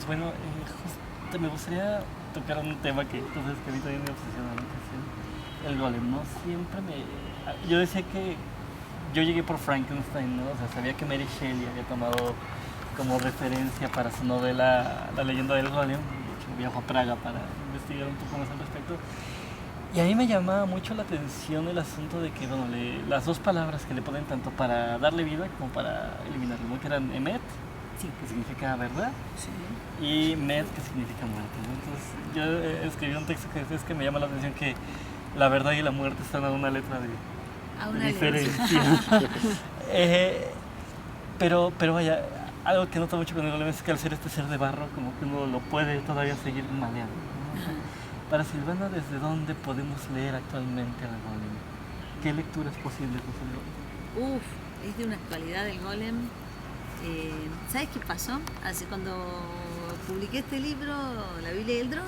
Pues bueno, justo me gustaría tocar un tema que entonces que a mí también me obsesiona, ¿no? Que es el golem, ¿no? Yo decía que yo llegué por Frankenstein, ¿no? O sea, sabía que Mary Shelley había tomado como referencia para su novela La leyenda del golem. De hecho, viajó a Praga para investigar un poco más al respecto. Y a mí me llamaba mucho la atención el asunto de que, bueno, las dos palabras que le ponen tanto para darle vida como para eliminarlo, ¿no? Que eran emet, Sí. que significa verdad, Sí. y med, que significa muerte, ¿no? Entonces yo escribí un texto que es que me llama la atención que la verdad y la muerte están a una letra A de una diferencia. Pero vaya, algo que noto mucho con el golem es que al ser este ser de barro, como que uno lo puede todavía seguir maleando, ¿no? Ajá. Para Silvana, ¿desde dónde podemos leer actualmente al golem? ¿Qué lecturas posibles nos el golem? Uf, es de una actualidad el golem. ¿Sabes qué pasó? Hace cuando publiqué este libro, La Biblia y el Dron,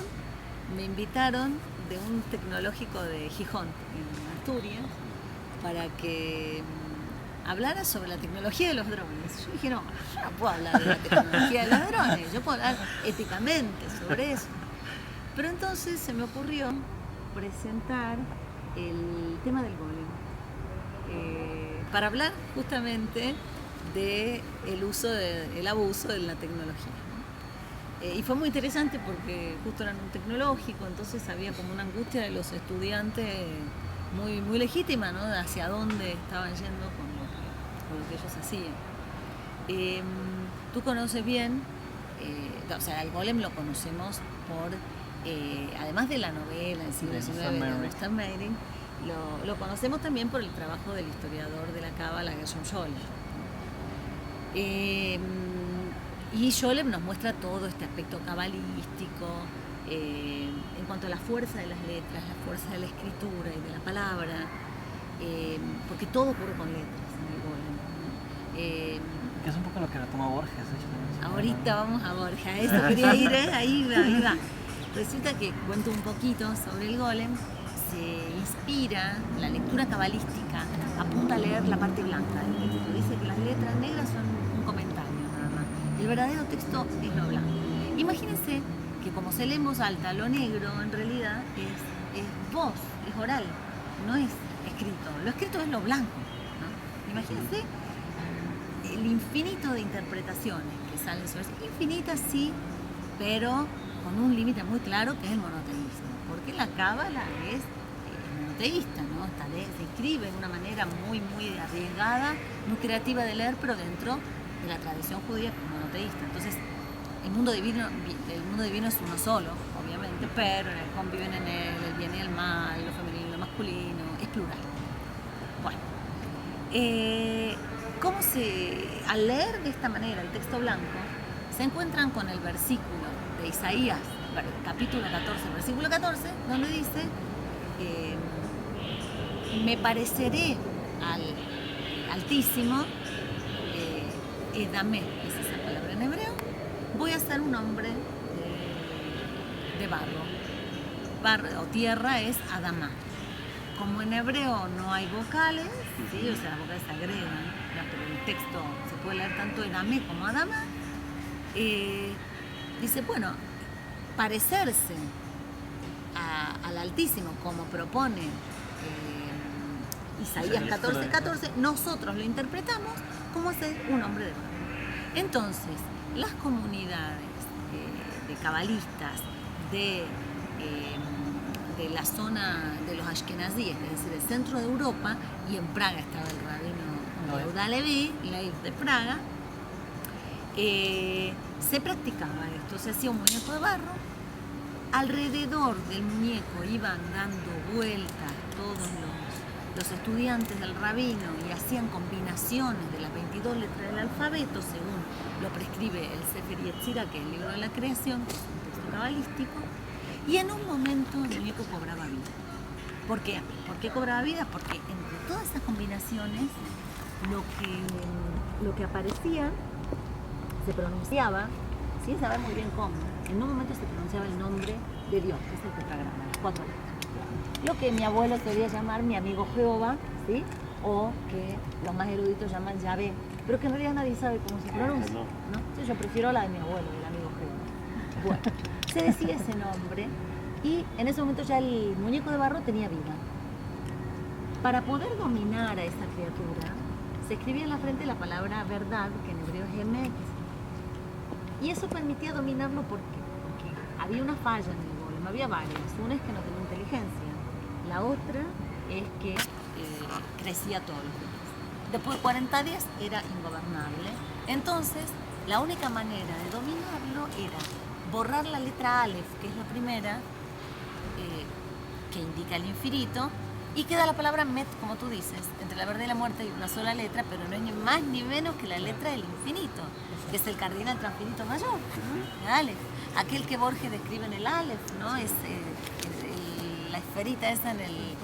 me invitaron de un tecnológico de Gijón, en Asturias, para que hablara sobre la tecnología de los drones. Yo dije, no, yo no puedo hablar de la tecnología de los drones, yo puedo hablar éticamente sobre eso. Pero entonces se me ocurrió presentar el tema del golem, para hablar justamente del abuso de la tecnología, ¿no? Y fue muy interesante porque justo era un tecnológico, entonces había como una angustia de los estudiantes muy, muy legítima, ¿no? De hacia dónde estaban yendo con lo que ellos hacían. Tú conoces bien, o sea, el golem lo conocemos por, además de la novela del siglo XIX de Gustav Meyrink, lo conocemos también por el trabajo del historiador de la Cábala, Gershom Scholem. Y Scholem nos muestra todo este aspecto cabalístico en cuanto a la fuerza de las letras, la fuerza de la escritura y de la palabra, porque todo ocurre con letras en el golem. Que es un poco lo que retoma Borges, de hecho. Ahorita vamos a Borges, a eso quería ir, ahí va. Resulta que cuento un poquito sobre el golem. Se inspira, la lectura cabalística apunta a leer la parte blanca del texto. Dice que las letras negras son un comentario nada más. El verdadero texto es lo blanco. Imagínense que como se lee en voz alta, lo negro en realidad es voz, es oral, no es escrito. Lo escrito es lo blanco, ¿no? Imagínense el infinito de interpretaciones que salen sobre eso. Infinitas sí, pero con un límite muy claro que es el monoteísmo. Porque la Cábala es monoteísta, ¿no? Se escribe de una manera muy, muy arriesgada, muy creativa de leer, pero dentro de la tradición judía monoteísta. Entonces, el mundo divino es uno solo, obviamente, pero conviven en él el bien y el mal, lo femenino y lo masculino, es plural. Bueno, al leer de esta manera el texto blanco, se encuentran con el versículo de Isaías, capítulo 14, versículo 14, donde dice, me pareceré al Altísimo, Edamé, es esa palabra en hebreo, voy a ser un hombre de barro o tierra es Adamá. Como en hebreo no hay vocales, ¿sí? O sea, las vocales se agregan, pero el texto se puede leer tanto Edamé como Adamá, dice, bueno, parecerse al Altísimo, como propone Isaías 14:14, nosotros lo interpretamos como ser un hombre de barro. Entonces, las comunidades de cabalistas de la zona de los ashkenazíes, es decir, el centro de Europa, y en Praga estaba el rabino Yehuda Leví, Leib de Praga, se practicaba esto, se hacía un muñeco de barro, alrededor del muñeco iban dando vueltas todos los estudiantes del rabino y hacían combinaciones de las 22 letras del alfabeto según lo prescribe el Sefer Yetzirah, que es el libro de la creación, que es un texto cabalístico, y en un momento el muñeco cobraba vida. ¿Por qué? ¿Por qué cobraba vida? Porque entre todas esas combinaciones lo que aparecía se pronunciaba, sin saber muy bien cómo, en un momento se pronunciaba el nombre de Dios, que es el tetragrama, las 4 letras. Lo que mi abuelo quería llamar mi amigo Jehová, ¿sí? O que los más eruditos llaman Yahvé, pero que en realidad nadie sabe cómo se pronuncia, ¿no? Entonces yo prefiero la de mi abuelo, el amigo Jehová. Bueno, se decía ese nombre y en ese momento ya el muñeco de barro tenía vida. Para poder dominar a esa criatura, se escribía en la frente la palabra verdad, que en hebreo es emet. Y eso permitía dominarlo porque había una falla en el golem, había varias. Una es que no tenía inteligencia, la otra es que crecía todos los días. Después de 40 días era ingobernable. Entonces, la única manera de dominarlo era borrar la letra Aleph, que es la primera, que indica el infinito, y queda la palabra Met, como tú dices, entre la verdad y la muerte hay una sola letra, pero no es ni más ni menos que la letra del infinito, que es el cardinal transfinito mayor, ¿no? El Aleph. Aquel que Borges describe en el Aleph, ¿no? Es la esferita esa en el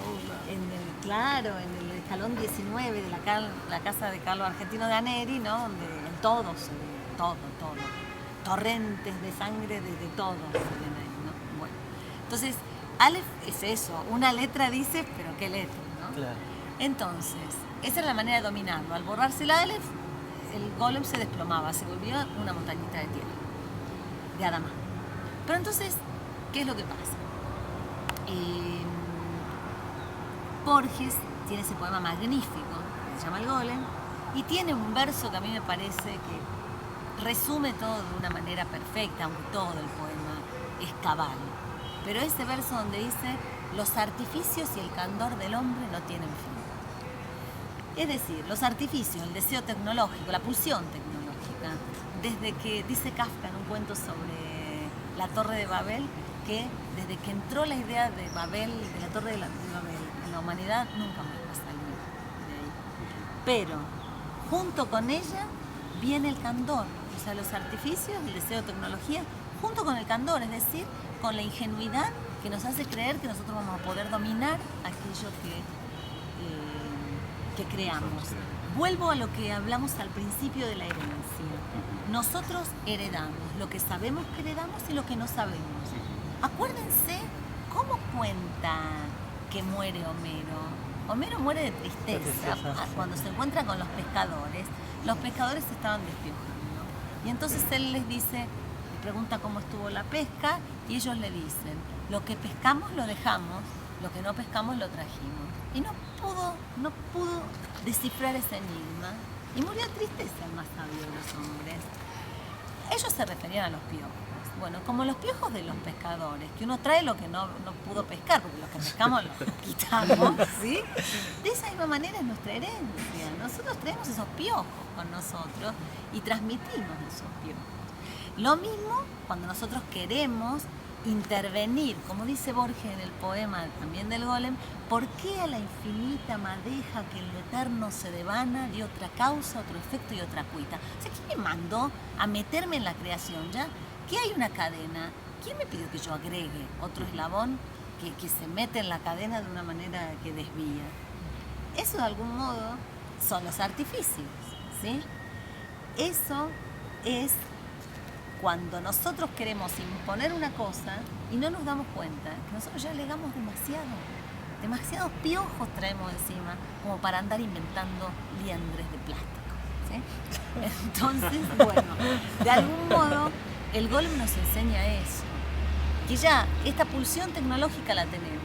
escalón 19 de la casa de Carlos Argentino de Aneri, ¿no? Donde en todo se ve, todo, torrentes de sangre de todo se ven ahí, ¿no? Bueno, entonces Aleph es eso, una letra dice, pero qué letra, ¿no? Claro. Entonces, esa era la manera de dominarlo. Al borrarse el Aleph, el golem se desplomaba, se volvía una montañita de tierra, de Adama. Pero entonces, ¿qué es lo que pasa? Borges tiene ese poema magnífico, que se llama El Golem, y tiene un verso que a mí me parece que resume todo de una manera perfecta, aunque todo el poema es cabal. Pero ese verso donde dice, los artificios y el candor del hombre no tienen fin. Es decir, los artificios, el deseo tecnológico, la pulsión tecnológica, desde que dice Kafka en un cuento sobre la Torre de Babel, que desde que entró la idea de Babel, de la Torre de Babel, en la humanidad nunca más va a salir de ahí. Pero junto con ella viene el candor, o sea, los artificios, el deseo de tecnología, junto con el candor, es decir, con la ingenuidad que nos hace creer que nosotros vamos a poder dominar aquello que creamos. Vuelvo a lo que hablamos al principio de la herencia. Nosotros heredamos lo que sabemos que heredamos y lo que no sabemos. Acuérdense cómo cuenta que muere Homero. Homero muere de tristeza cuando se encuentra con los pescadores. Los pescadores se estaban despiojando. Y entonces él les dice, le pregunta cómo estuvo la pesca y ellos le dicen, lo que pescamos lo dejamos, lo que no pescamos lo trajimos. Y no pudo descifrar ese enigma y murió de tristeza el más sabio de los hombres. Ellos se referían a los piojos. Bueno, como los piojos de los pescadores, que uno trae lo que no pudo pescar, porque los que pescamos los quitamos, ¿sí? De esa misma manera es nuestra herencia. Nosotros traemos esos piojos con nosotros y transmitimos esos piojos. Lo mismo cuando nosotros queremos intervenir, como dice Borges en el poema también del Golem, ¿por qué a la infinita madeja que en lo eterno se devana de otra causa, otro efecto y otra cuita? O sea, ¿quién me mandó a meterme en la creación ya? Que hay una cadena. ¿Quién me pidió que yo agregue otro eslabón que se mete en la cadena de una manera que desvía? Eso de algún modo son los artificios, ¿sí? Eso es cuando nosotros queremos imponer una cosa y no nos damos cuenta que nosotros ya legamos demasiados piojos traemos encima como para andar inventando liendres de plástico, ¿sí? Entonces, bueno, de algún modo el Golem nos enseña eso, que ya esta pulsión tecnológica la tenemos.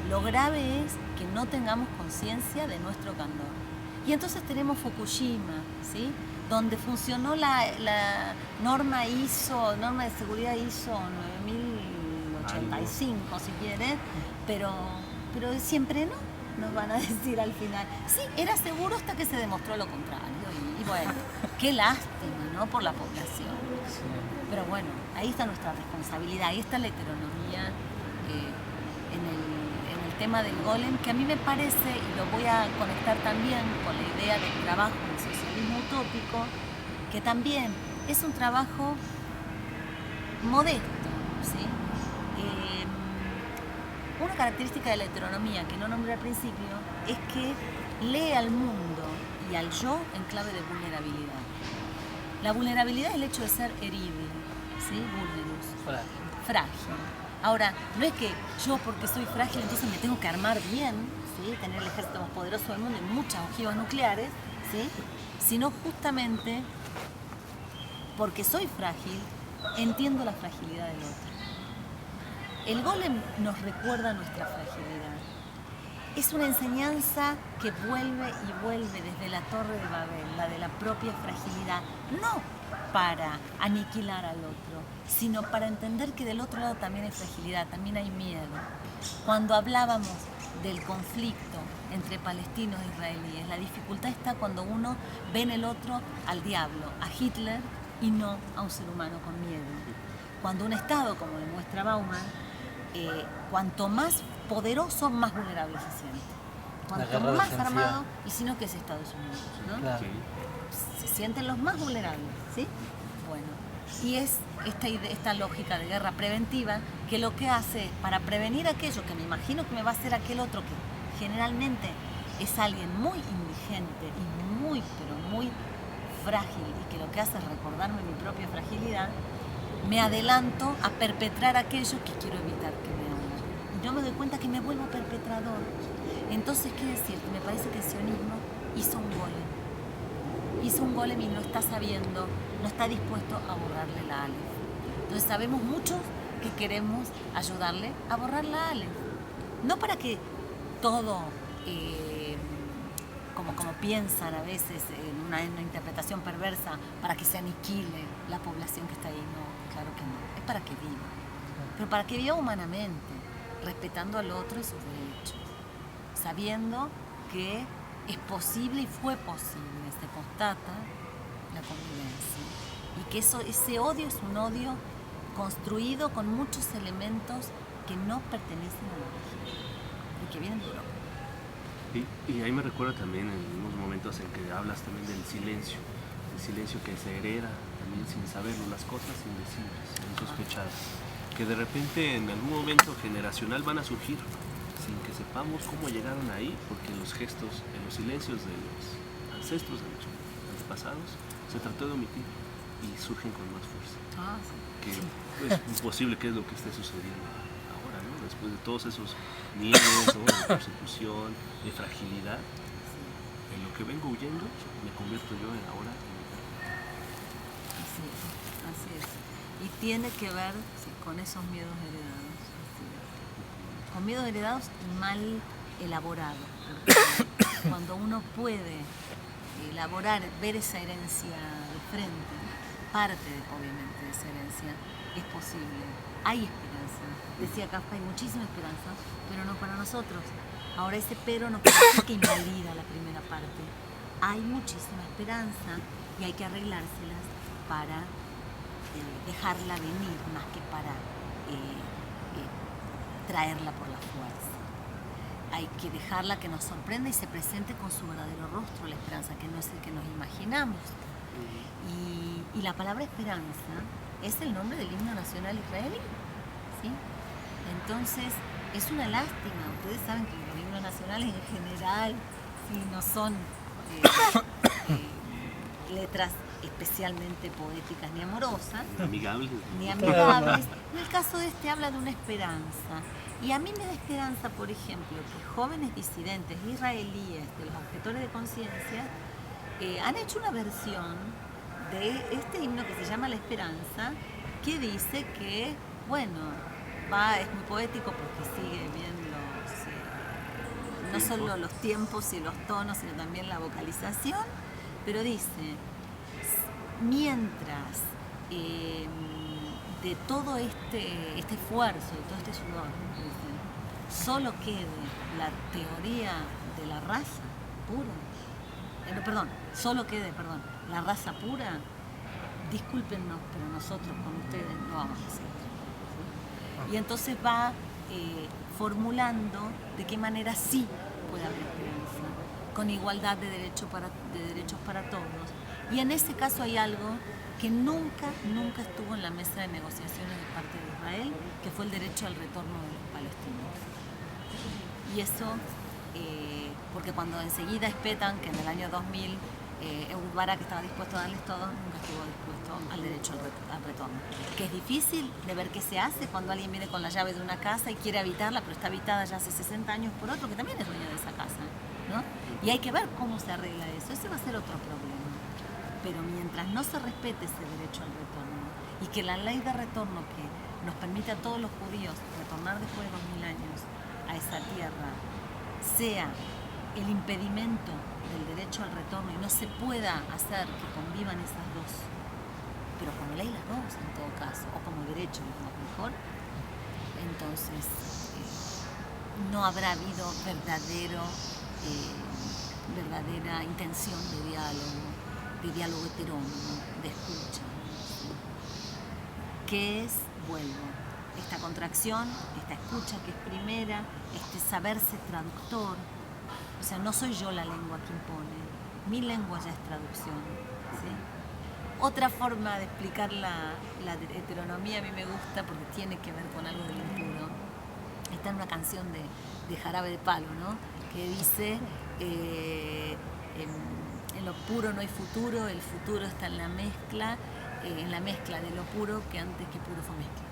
Lo grave es que no tengamos conciencia de nuestro candor. Y entonces tenemos Fukushima, ¿sí? Donde funcionó la norma de seguridad ISO 9085, si quieres, pero siempre no, nos van a decir al final. Sí, era seguro hasta que se demostró lo contrario. Y bueno, qué lástima, ¿no? Por la población. Pero bueno, ahí está nuestra responsabilidad, ahí está la heteronomía en el tema del Golem, que a mí me parece, y lo voy a conectar también con la idea del trabajo en socialismo utópico, que también es un trabajo modesto, ¿sí? Una característica de la heteronomía que no nombré al principio es que lee al mundo y al yo en clave de vulnerabilidad. La vulnerabilidad es el hecho de ser herible, ¿sí? Vulnerus, frágil. Ahora, no es que yo porque soy frágil entonces me tengo que armar bien, ¿sí? Tener el ejército más poderoso del mundo y muchas ojivas nucleares, ¿sí? Sino justamente porque soy frágil, entiendo la fragilidad del otro. El golem nos recuerda nuestra fragilidad. Es una enseñanza que vuelve y vuelve desde la Torre de Babel, la de la propia fragilidad, no para aniquilar al otro, sino para entender que del otro lado también hay fragilidad, también hay miedo. Cuando hablábamos del conflicto entre palestinos e israelíes, la dificultad está cuando uno ve en el otro al diablo, a Hitler, y no a un ser humano con miedo. Cuando un Estado, como demuestra Bauman, cuanto más poderoso, más vulnerable se siente. Cuanto más armado, y si no, que es Estados Unidos, ¿no? Claro. Se sienten los más vulnerables, ¿sí? Bueno, y es esta lógica de guerra preventiva que lo que hace es, para prevenir aquello que me imagino que me va a hacer aquel otro, que generalmente es alguien muy indigente y muy, pero muy frágil, y que lo que hace es recordarme mi propia fragilidad, me adelanto a perpetrar aquello que quiero evitar que me hagan. Y yo me doy cuenta que me vuelvo perpetrador. Entonces, ¿qué decir? Me parece que el sionismo hizo un golem. Hizo un golem y no está sabiendo, no está dispuesto a borrarle la Aleph. Entonces sabemos muchos que queremos ayudarle a borrar la Aleph. No para que todo, como piensan a veces en una interpretación perversa, para que se aniquile la población que está ahí. No, claro que no. Es para que viva. Pero para que viva humanamente, respetando al otro y sus derechos. Sabiendo que es posible y fue posible, se constata la convivencia. Y que ese odio es un odio construido con muchos elementos que no pertenecen a la región y que vienen de Europa. Y ahí me recuerda también en unos momentos en que hablas también del silencio que se hereda también sin saberlo, las cosas indecibles, insospechadas, que de repente en algún momento generacional van a surgir sin que sepamos cómo llegaron ahí, porque en los gestos, en los silencios de los ancestros, de los antepasados, se trató de omitir y surgen con más fuerza. Que es imposible que es lo que esté sucediendo ahora, ¿no? Después de todos esos miedos, ¿no? De persecución, de fragilidad, en lo que vengo huyendo, me convierto yo ahora en Así es. Y tiene que ver con esos miedos heredados. Con miedos heredados y mal elaborados. Porque cuando uno puede elaborar, ver esa herencia de frente, parte obviamente de esa herencia, es posible. Hay esperanza. Decía Kafka, hay muchísima esperanza, pero no para nosotros. Ahora ese pero no quiere decir que invalida la primera parte. Hay muchísima esperanza y hay que arreglárselas para dejarla venir más que para traerla por la fuerza. Hay que dejarla que nos sorprenda y se presente con su verdadero rostro, la esperanza, que no es el que nos imaginamos. Y la palabra esperanza es el nombre del himno nacional israelí, ¿sí? Entonces, es una lástima. Ustedes saben que los himnos nacionales en general, ¿sí? No son letras especialmente poéticas ni amorosas. Ni amigables. En el caso de este habla de una esperanza. Y a mí me da esperanza, por ejemplo, que jóvenes disidentes israelíes de los objetores de conciencia han hecho una versión de este himno que se llama La Esperanza, que dice que, bueno, es muy poético porque sigue bien no solo los tiempos y los tonos, sino también la vocalización, pero dice, mientras de todo este esfuerzo, de todo este sudor, solo quede la teoría de la raza pura, la raza pura, discúlpennos, pero nosotros con ustedes no vamos a hacer. ¿Sí? Y entonces va formulando de qué manera sí puede haber esperanza, con igualdad de derechos para todos. Y en ese caso hay algo que nunca estuvo en la mesa de negociaciones de parte de Israel, que fue el derecho al retorno de los palestinos. Y eso, porque cuando enseguida espetan que en el año 2000 Ehud Barak estaba dispuesto a darles todo, nunca estuvo dispuesto al derecho al retorno. Que es difícil de ver qué se hace cuando alguien viene con la llave de una casa y quiere habitarla, pero está habitada ya hace 60 años por otro que también es dueño de esa casa, ¿no? Y hay que ver cómo se arregla eso. Ese va a ser otro problema. Pero mientras no se respete ese derecho al retorno y que la ley de retorno que nos permite a todos los judíos retornar después de 2000 años a esa tierra sea el impedimento del derecho al retorno y no se pueda hacer que convivan esas dos, pero como ley las dos en todo caso, o como derecho, mejor, entonces no habrá habido verdadera intención de diálogo heterónomo, de escucha. ¿Qué es? Vuelvo. Esta contracción, esta escucha que es primera, este saberse traductor. O sea, no soy yo la lengua que impone, mi lengua ya es traducción. ¿Sí? Otra forma de explicar la heteronomía a mí me gusta porque tiene que ver con algo del impuro. Está en una canción de Jarabe de Palo, ¿no? Que dice, en lo puro no hay futuro, el futuro está en la mezcla de lo puro que antes que puro fue mezcla.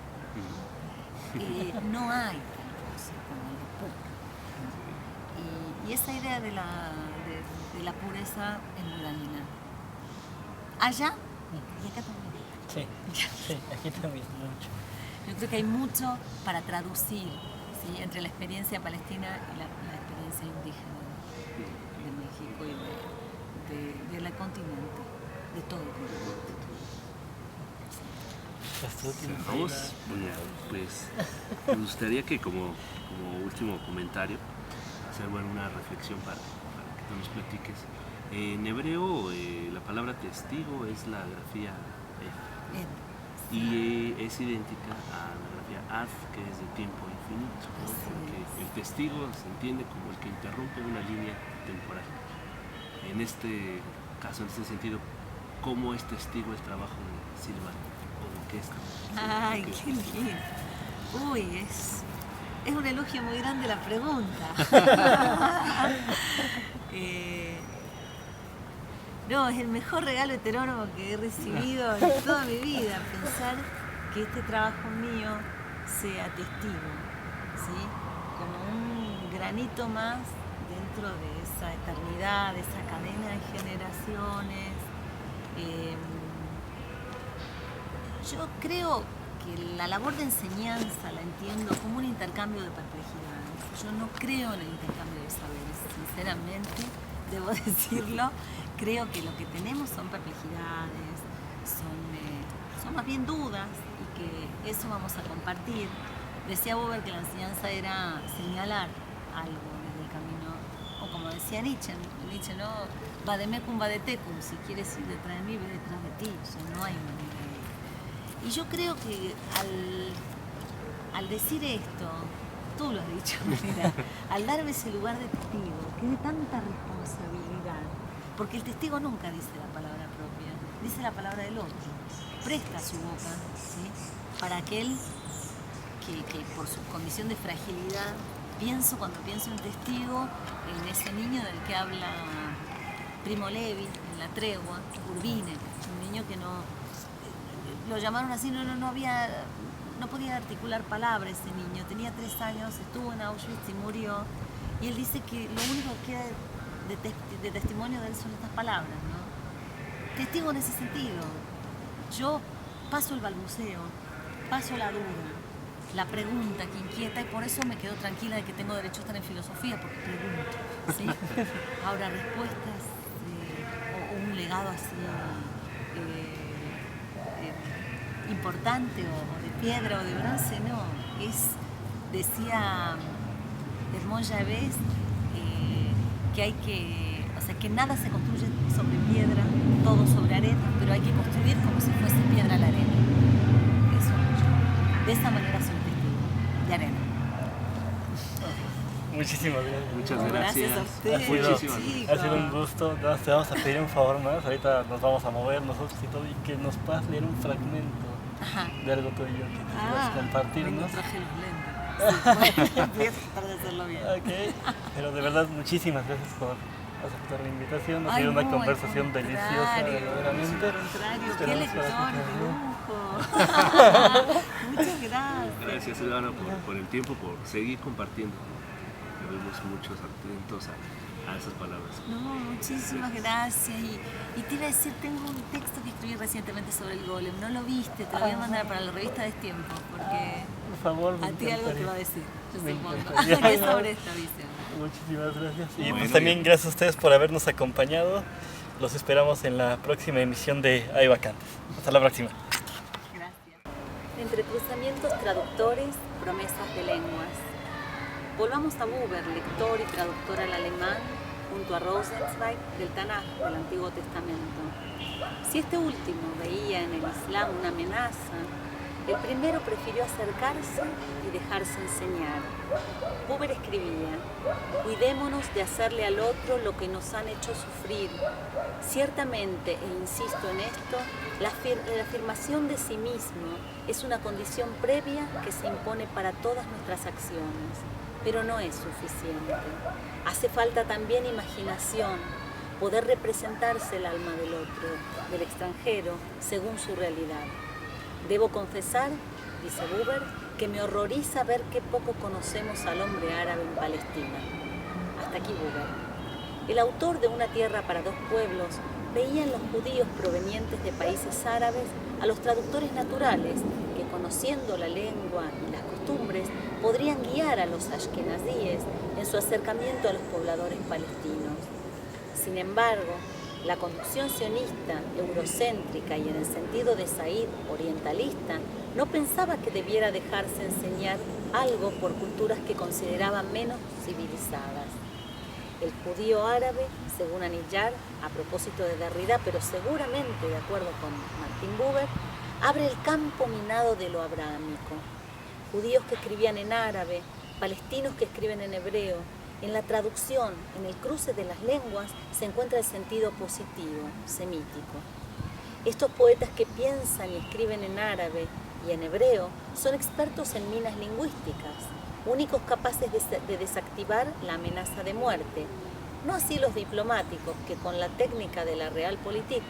No hay tal cosa como lo puro. Y esa idea de la pureza es muy dañina. Allá y acá también. Sí, aquí también, mucho. Yo creo que hay mucho para traducir, ¿sí? Entre la experiencia palestina y la experiencia indígena de México y del continente, de todo el continente. Cerramos. Pues me gustaría que como último comentario hacer una reflexión para que tú nos platiques. En hebreo la palabra testigo es la grafía Ed, y es idéntica a la grafía Ad, que es de tiempo infinito, ¿no? Porque el testigo se entiende como el que interrumpe una línea temporal. En este caso, en este sentido, ¿cómo es testigo el trabajo de Silvana? Ay, qué lindo. Uy, es un elogio muy grande la pregunta. No, es el mejor regalo heterónomo que he recibido en toda mi vida, pensar que este trabajo mío sea testigo, ¿sí? Como un granito más dentro de esa eternidad, de esa cadena de generaciones. Yo creo que la labor de enseñanza la entiendo como un intercambio de perplejidades. Yo no creo en el intercambio de saberes, sinceramente, debo decirlo. Creo que lo que tenemos son perplejidades, son más bien dudas y que eso vamos a compartir. Decía Buber que la enseñanza era señalar algo desde el camino, o como decía Nietzsche, ¿no? Vademecum vadetecum, si quieres ir detrás de mí, ve detrás de ti, o sea, no hay manera. Y yo creo que al decir esto, tú lo has dicho, mira, al darme ese lugar de testigo, que es de tanta responsabilidad, porque el testigo nunca dice la palabra propia, dice la palabra del otro, presta su boca, ¿sí? Para aquel que por su condición de fragilidad, cuando pienso en testigo, en ese niño del que habla Primo Levi, en La Tregua, Urbine, un niño que lo llamaron así, no podía articular palabras ese niño, tenía 3 años, estuvo en Auschwitz y murió, y él dice que lo único que queda de testimonio de él son estas palabras, ¿no? Testigo en ese sentido. Yo paso el balbuceo, paso la duda, la pregunta que inquieta, y por eso me quedo tranquila de que tengo derecho a estar en filosofía, porque pregunto, ¿sí? Ahora, respuestas o un legado así importante o de piedra o de bronce, no. Decía Edmond Javés que nada se construye sobre piedra, todo sobre arena, pero hay que construir como si fuese piedra la arena. Eso, de esa manera soy testigo, de arena. Muchísimas gracias. Muchas gracias. Gracias a ustedes. Ha sido un gusto. Te vamos a pedir un favor más. Ahorita nos vamos a mover nosotros y todo, y que nos puedas leer un fragmento de algo tuyo que quieras compartirnos. No traje los lentes. Sí, voy a tratar de hacerlo bien. Okay. Pero de verdad, muchísimas gracias por aceptar la invitación. Ha sido una conversación deliciosa, verdaderamente. Al contrario, qué lector, lujo. Muchas gracias. Gracias, Silvana, por el tiempo, por seguir compartiendo. Vemos muchos atentos a esas palabras. No, muchísimas gracias. Y te iba a decir, tengo un texto que escribí recientemente sobre el golem. No lo viste, te lo voy a mandar para la revista Destiempo, porque Por favor, me a ti algo te encantaría. va a decir, yo Me supongo, encantaría. que es sobre esta visión. Muchísimas gracias. Y Bueno, pues también bien. gracias a ustedes por habernos acompañado. Los esperamos en la próxima emisión de Hay Vacantes. Hasta la próxima. Gracias. Entre cruzamientos traductores, promesas de lenguas. Volvamos a Buber, lector y traductor al alemán, junto a Rosenzweig del Tanaj, del Antiguo Testamento. Si este último veía en el Islam una amenaza, el primero prefirió acercarse y dejarse enseñar. Buber escribía: cuidémonos de hacerle al otro lo que nos han hecho sufrir. Ciertamente, e insisto en esto, la afirmación de sí mismo es una condición previa que se impone para todas nuestras acciones, pero no es suficiente. Hace falta también imaginación, poder representarse el alma del otro, del extranjero, según su realidad. Debo confesar, dice Buber, que me horroriza ver qué poco conocemos al hombre árabe en Palestina. Hasta aquí Buber. El autor de Una tierra para dos pueblos veía en los judíos provenientes de países árabes a los traductores naturales que, conociendo la lengua y las costumbres, podrían guiar a los ashkenazíes en su acercamiento a los pobladores palestinos. Sin embargo, la conducción sionista, eurocéntrica y en el sentido de Said, orientalista, no pensaba que debiera dejarse enseñar algo por culturas que consideraba menos civilizadas. El judío árabe, según Anillar, a propósito de Derrida, pero seguramente de acuerdo con Martin Buber, abre el campo minado de lo abrahámico. Judíos que escribían en árabe, palestinos que escriben en hebreo. En la traducción, en el cruce de las lenguas, se encuentra el sentido positivo, semítico. Estos poetas que piensan y escriben en árabe y en hebreo son expertos en minas lingüísticas, únicos capaces de desactivar la amenaza de muerte. No así los diplomáticos, que con la técnica de la Realpolitik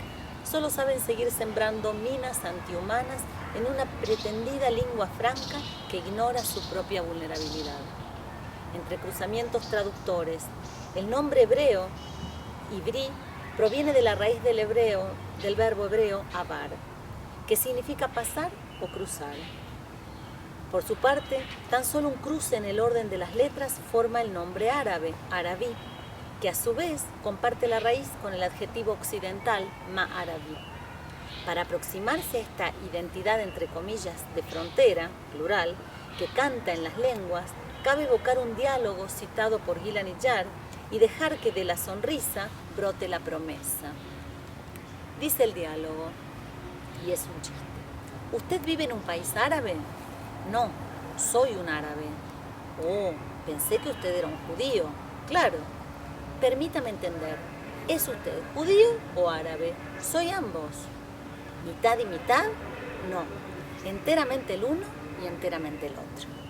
solo saben seguir sembrando minas antihumanas en una pretendida lengua franca que ignora su propia vulnerabilidad. Entre cruzamientos traductores, el nombre hebreo, Ivri, proviene de la raíz del verbo hebreo abar, que significa pasar o cruzar. Por su parte, tan solo un cruce en el orden de las letras forma el nombre árabe, arabí, que a su vez comparte la raíz con el adjetivo occidental ma'arabi. Para aproximarse a esta identidad entre comillas de frontera, plural, que canta en las lenguas, cabe evocar un diálogo citado por Gil Anillar y dejar que de la sonrisa brote la promesa. Dice el diálogo, y es un chiste: ¿usted vive en un país árabe? No, soy un árabe. Oh, pensé que usted era un judío. Claro. Permítame entender, ¿es usted judío o árabe? Soy ambos. ¿Mitad y mitad? No, enteramente el uno y enteramente el otro.